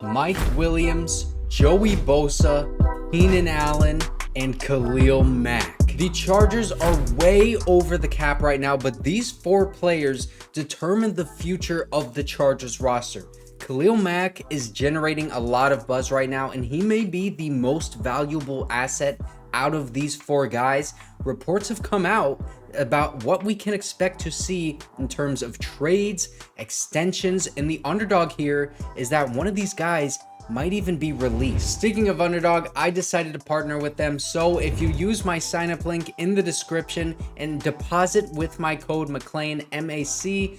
Mike Williams, Joey Bosa, Keenan Allen, and Khalil Mack. The Chargers are way over the cap right now, but these four players determine the future of the Chargers roster. Khalil Mack is generating a lot of buzz right now, and he may be the most valuable asset out of these four guys. Reports have come out about what we can expect to see in terms of trades, extensions, and the underdog here is that one of these guys might even be released. Speaking of Underdog, I decided to partner with them. So if you use my sign up link in the description and deposit with my code McLane, MACLANE,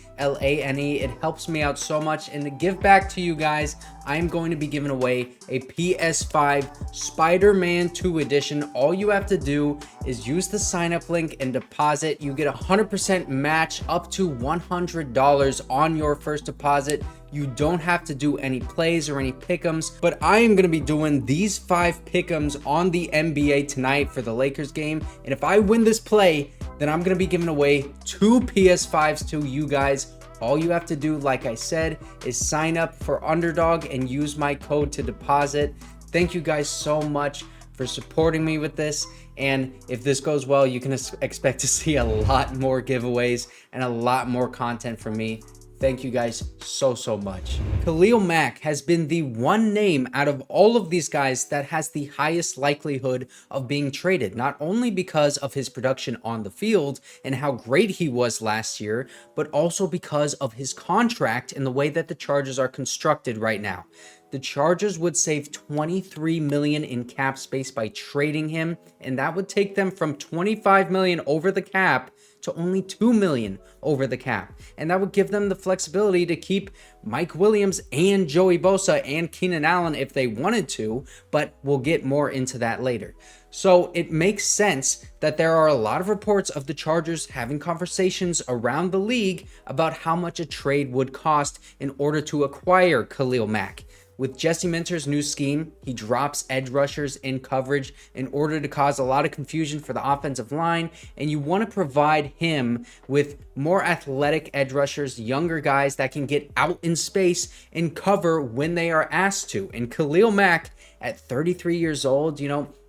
it helps me out so much. And to give back to you guys, I'm going to be giving away a PS5 Spider-Man 2 edition. All you have to do is use the sign up link and deposit. You get a 100% match up to $100 on your first deposit. You don't have to do any plays or any pick'ems, but I am going to be doing these 5 pick'ems on the NBA tonight for the Lakers game. And if I win this play, then I'm going to be giving away 2 PS5s to you guys. All you have to do, like I said, is sign up for Underdog and use my code to deposit. Thank you guys so much for supporting me with this. And if this goes well, you can expect to see a lot more giveaways and a lot more content from me. Thank you guys so much. Khalil Mack has been the one name out of all of these guys that has the highest likelihood of being traded, not only because of his production on the field and how great he was last year, but also because of his contract and the way that the Chargers are constructed right now. The Chargers would save $23 million in cap space by trading him, and that would take them from $25 million over the cap to only $2 million over the cap. And that would give them the flexibility to keep Mike Williams and Joey Bosa and Keenan Allen if they wanted to, but we'll get more into that later. So it makes sense that there are a lot of reports of the Chargers having conversations around the league about how much a trade would cost in order to acquire Khalil Mack. With Jesse Minter's new scheme, he drops edge rushers in coverage in order to cause a lot of confusion for the offensive line, and you want to provide him with more athletic edge rushers, younger guys that can get out in space and cover when they are asked to. And Khalil Mack, at 33 years old,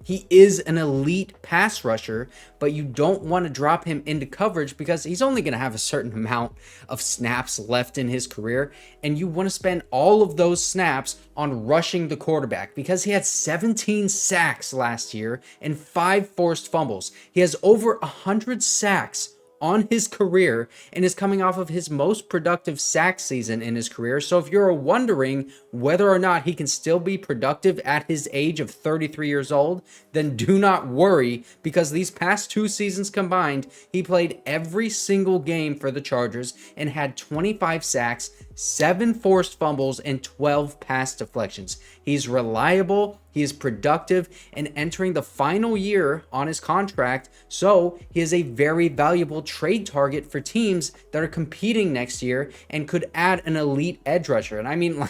he is an elite pass rusher, but you don't want to drop him into coverage because he's only going to have a certain amount of snaps left in his career, and you want to spend all of those snaps on rushing the quarterback because he had 17 sacks last year and 5 forced fumbles. He has over 100 sacks on his career and is coming off of his most productive sack season in his career. So if you're wondering whether or not he can still be productive at his age of 33 years old, then do not worry, because these past 2 seasons combined, he played every single game for the Chargers and had 25 sacks, 7 forced fumbles, and 12 pass deflections. He's reliable, he is productive, and entering the final year on his contract, so he is a very valuable trade target for teams that are competing next year and could add an elite edge rusher. And I mean,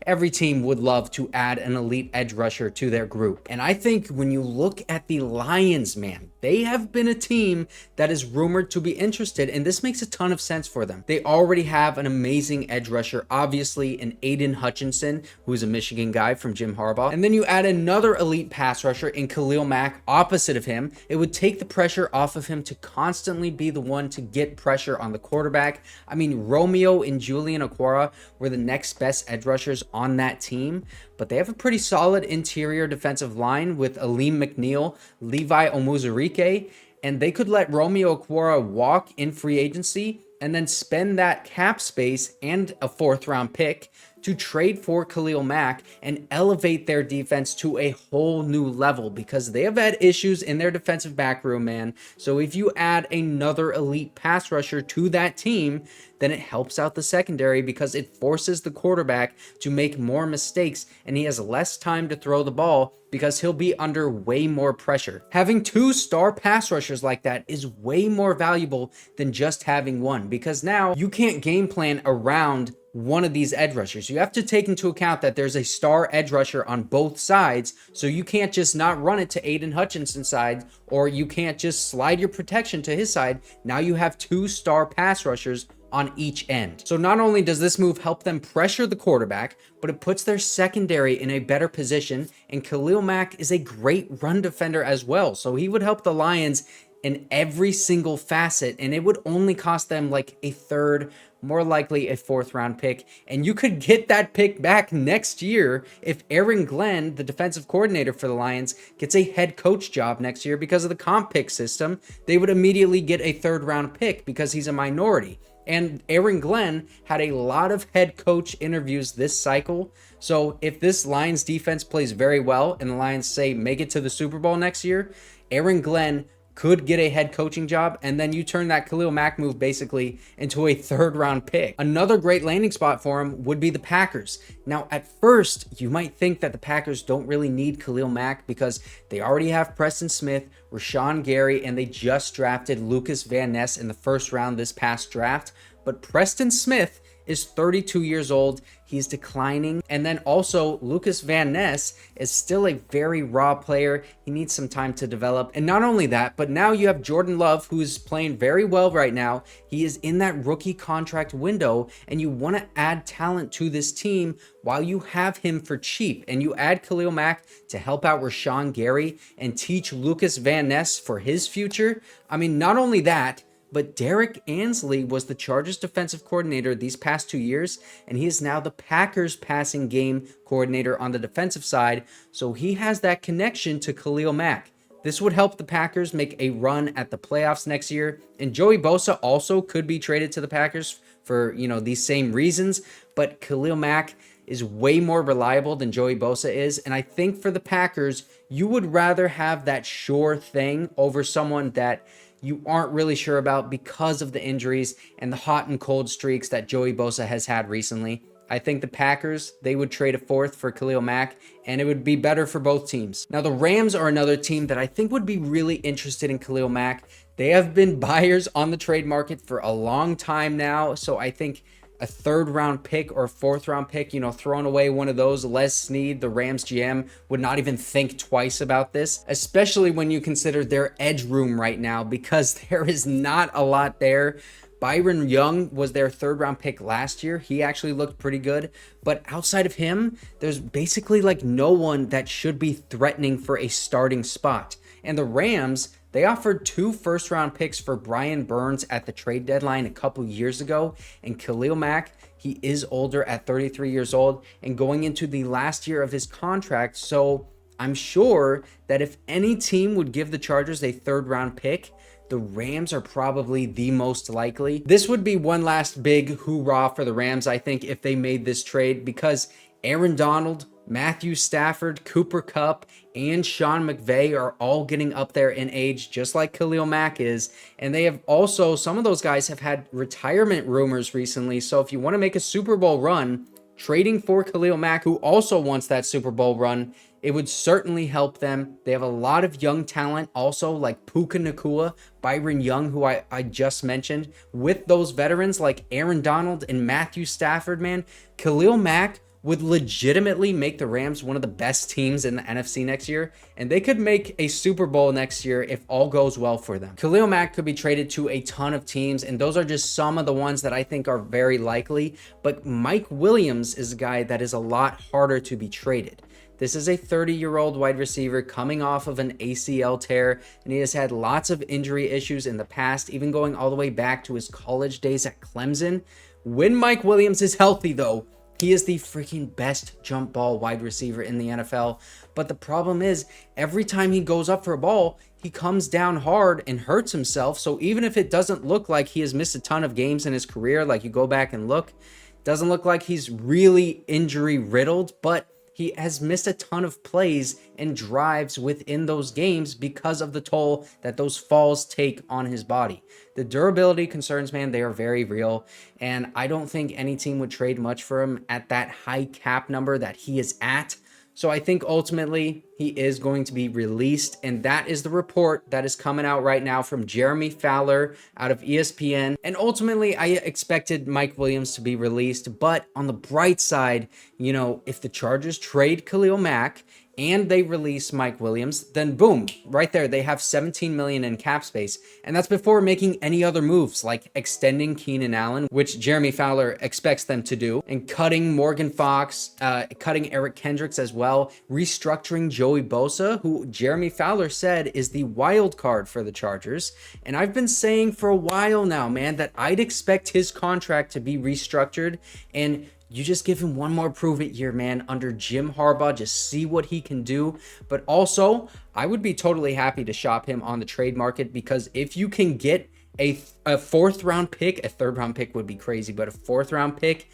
every team would love to add an elite edge rusher to their group. And I think when you look at the Lions, man, they have been a team that is rumored to be interested, and this makes a ton of sense for them. They already have an amazing edge rusher, obviously an Aiden Hutchinson, who's a Michigan guy from Jim Harbaugh. And then you add another elite pass rusher in Khalil Mack opposite of him. It would take the pressure off of him to constantly be the one to get pressure on the quarterback. I mean, Romeo and Julian Okwara were the next best edge rushers on that team, but they have a pretty solid interior defensive line with Aleem McNeil, Levi Omuzurike, and they could let Romeo Okwara walk in free agency and then spend that cap space and a 4th round pick to trade for Khalil Mack and elevate their defense to a whole new level, because they have had issues in their defensive back room, man. So if you add another elite pass rusher to that team, then it helps out the secondary because it forces the quarterback to make more mistakes and he has less time to throw the ball because he'll be under way more pressure. Having 2 star pass rushers like that is way more valuable than just having one, because now you can't game plan around one of these edge rushers. You have to take into account that there's a star edge rusher on both sides, so you can't just not run it to Aiden Hutchinson's side, or you can't just slide your protection to his side. Now you have 2 star pass rushers on each end. So not only does this move help them pressure the quarterback, but it puts their secondary in a better position, and Khalil Mack is a great run defender as well. So he would help the Lions in every single facet, and it would only cost them like a third, more likely a fourth round pick. And you could get that pick back next year if Aaron Glenn, the defensive coordinator for the Lions, gets a head coach job next year. Because of the comp pick system, they would immediately get a third round pick because he's a minority. And Aaron Glenn had a lot of head coach interviews this cycle. So if this Lions defense plays very well and the Lions say make it to the Super Bowl next year, Aaron Glenn could get a head coaching job, and then you turn that Khalil Mack move basically into a third round pick. Another great landing spot for him would be the Packers. Now, at first, you might think that the Packers don't really need Khalil Mack because they already have Preston Smith, Rashawn Gary, and they just drafted Lucas Van Ness in the first round this past draft. But Preston Smith is 32 years old. He's declining. And then also Lucas Van Ness is still a very raw player. He needs some time to develop. And not only that, but now you have Jordan Love, who's playing very well right now. He is in that rookie contract window, and you want to add talent to this team while you have him for cheap. And you add Khalil Mack to help out Rashawn Gary and teach Lucas Van Ness for his future. I mean, not only that, but Derek Ansley was the Chargers defensive coordinator these past 2 years, and he is now the Packers passing game coordinator on the defensive side, so he has that connection to Khalil Mack. This would help the Packers make a run at the playoffs next year, and Joey Bosa also could be traded to the Packers for, these same reasons, but Khalil Mack is way more reliable than Joey Bosa is, and I think for the Packers, you would rather have that sure thing over someone that you aren't really sure about because of the injuries and the hot and cold streaks that Joey Bosa has had recently. I think the Packers, they would trade a fourth for Khalil Mack, and it would be better for both teams. Now, the Rams are another team that I think would be really interested in Khalil Mack. They have been buyers on the trade market for a long time now, so I think a third round pick or a fourth round pick, throwing away one of those, Les Snead, the Rams GM, would not even think twice about this, especially when you consider their edge room right now, because there is not a lot there. Byron Young was their third round pick last year. He actually looked pretty good, but outside of him, there's basically like no one that should be threatening for a starting spot. And the Rams, they offered 2 first-round picks for Brian Burns at the trade deadline a couple years ago. And Khalil Mack, he is older at 33 years old and going into the last year of his contract. So I'm sure that if any team would give the Chargers a third-round pick, the Rams are probably the most likely. This would be one last big hoorah for the Rams, I think, if they made this trade, because Aaron Donald, Matthew Stafford, Cooper Kupp, and Sean McVay are all getting up there in age, just like Khalil Mack is. And they have also, some of those guys have had retirement rumors recently. So if you want to make a Super Bowl run, trading for Khalil Mack, who also wants that Super Bowl run, it would certainly help them. They have a lot of young talent also, like Puka Nacua, Byron Young, who I just mentioned. With those veterans like Aaron Donald and Matthew Stafford, man, Khalil Mack would legitimately make the Rams one of the best teams in the NFC next year, and they could make a Super Bowl next year if all goes well for them. Khalil Mack could be traded to a ton of teams, and those are just some of the ones that I think are very likely, but Mike Williams is a guy that is a lot harder to be traded. This is a 30-year-old wide receiver coming off of an ACL tear, and he has had lots of injury issues in the past, even going all the way back to his college days at Clemson. When Mike Williams is healthy, though, he is the freaking best jump ball wide receiver in the NFL. But the problem is, every time he goes up for a ball, he comes down hard and hurts himself. So even if it doesn't look like he has missed a ton of games in his career, like you go back and look, it doesn't look like he's really injury riddled, but he has missed a ton of plays and drives within those games because of the toll that those falls take on his body. The durability concerns, man, they are very real. And I don't think any team would trade much for him at that high cap number that he is at. So I think ultimately he is going to be released, and that is the report that is coming out right now from Jeremy Fowler out of ESPN. And ultimately, I expected Mike Williams to be released, but on the bright side, if the Chargers trade Khalil Mack and they release Mike Williams, then boom, right there, they have $17 million in cap space. And that's before making any other moves, like extending Keenan Allen, which Jeremy Fowler expects them to do, and cutting Morgan Fox, cutting Eric Kendricks as well, restructuring Joey Bosa, who Jeremy Fowler said is the wild card for the Chargers. And I've been saying for a while now, man, that I'd expect his contract to be restructured, and you just give him one more prove-it year, man, under Jim Harbaugh. Just see what he can do. But also, I would be totally happy to shop him on the trade market, because if you can get a fourth-round pick, a third-round pick would be crazy, but a fourth-round pick,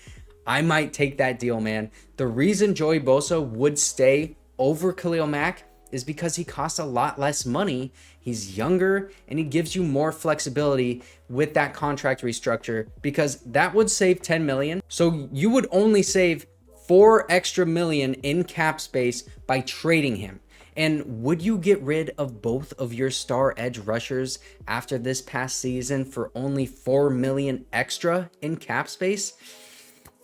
I might take that deal, man. The reason Joey Bosa would stay over Khalil Mack is because he costs a lot less money. He's younger, and he gives you more flexibility with that contract restructure, because that would save $10 million. So you would only save $4 extra million in cap space by trading him. And would you get rid of both of your star edge rushers after this past season for only $4 million extra in cap space?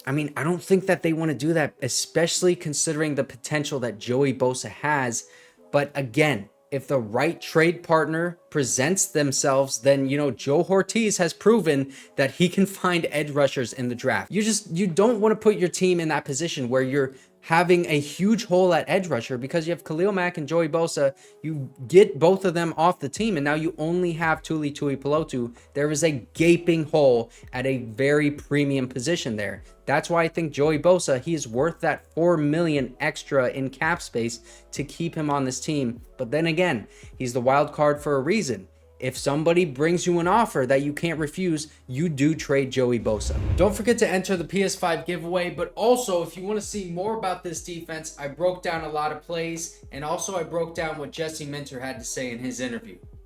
I mean, I don't think that they want to do that, especially considering the potential that Joey Bosa has. But again, if the right trade partner presents themselves, then, Joe Hortiz has proven that he can find edge rushers in the draft. You don't want to put your team in that position where you're having a huge hole at edge rusher, because you have Khalil Mack and Joey Bosa. You get both of them off the team, and now you only have Tuli Tuipulotu. There is a gaping hole at a very premium position there. That's why I think Joey Bosa, he is worth that $4 million extra in cap space to keep him on this team. But then again, he's the wild card for a reason. If somebody brings you an offer that you can't refuse, you do trade Joey Bosa. Don't forget to enter the PS5 giveaway, but also if you want to see more about this defense, I broke down a lot of plays, and also I broke down what Jesse Minter had to say in his interview.